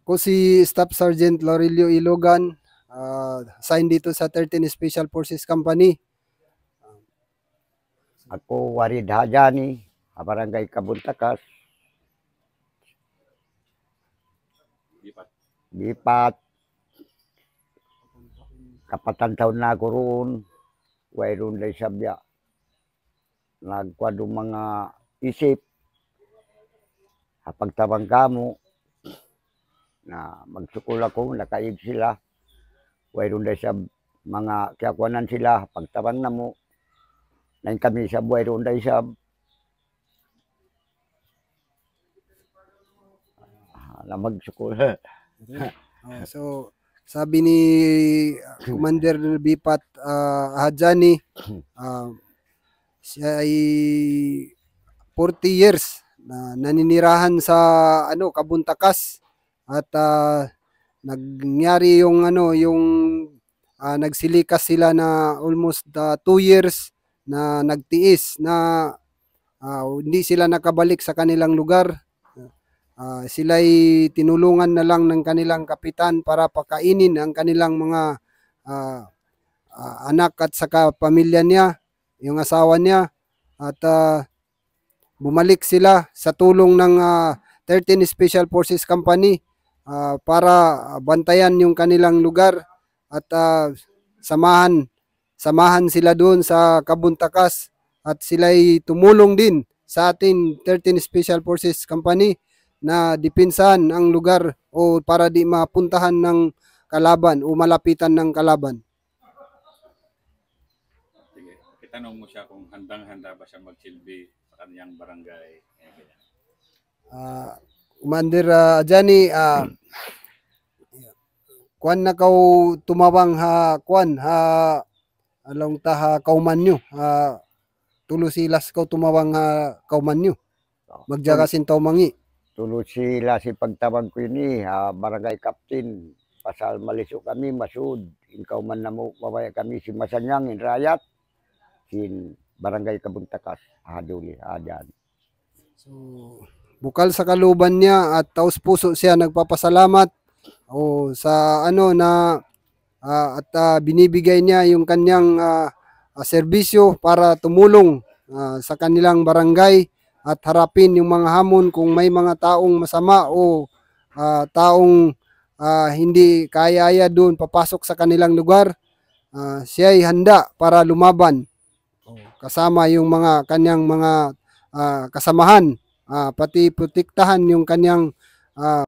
Ako si Staff Sergeant Laurelio Ilogan, assigned dito sa 13 Special Forces Company. Ako Warid Hajani, Barangay Kabuntakas. Bipat. Kapatan taon na ako roon. Wayroon day sabya. Nagkwadong mga isip. Hapagtabang kamo. Na magsukul ako, nakaig sila. Wayroon day sab mga kiakwanan sila. Hapagtabang na mo. Nain kami sa buhay roon day sab. Na magsukul. So, sabi ni Commander Bipat Hajani, siya ay 40 years na naninirahan sa Kabuntakas at nangyari yung nagsilikas sila na almost 2 years na nagtiis na hindi sila nakabalik sa kanilang lugar. Sila'y tinulungan na lang ng kanilang kapitan para pakainin ang kanilang mga anak at saka pamilya niya, yung asawa niya, at bumalik sila sa tulong ng 13 Special Forces Company para bantayan yung kanilang lugar at samahan sila doon sa Kabuntakas at sila'y tumulong din sa ating 13 Special Forces Company na dipinsahan ang lugar o para di mapuntahan ng kalaban o malapitan ng kalaban. Sige, itanong mo siya kung handang-handa ba siya magsilbi sa kaniyang barangay. Commander Hajani, kuan na kaw tumawang along ta kauman nyo. Tulo silas kaw tumawang kauman nyo. Magjaga sintaw mangi. Tulo sila si pagtabang ko ini, barangay captain, pasal maliso kami, masud, ikaw man na mo, mabaya kami si Masanyang, Rayat, sin barangay Kabuntakas, Haduli, Hajan. So, bukal sa kaluban niya at taos puso siya nagpapasalamat sa at binibigay niya yung kanyang serbisyo para tumulong sa kanilang barangay at harapin yung mga hamon kung may mga taong masama o taong hindi kaya doon papasok sa kanilang lugar, siya ay handa para lumaban kasama yung mga kanyang mga kasamahan, pati protektahan yung kanyang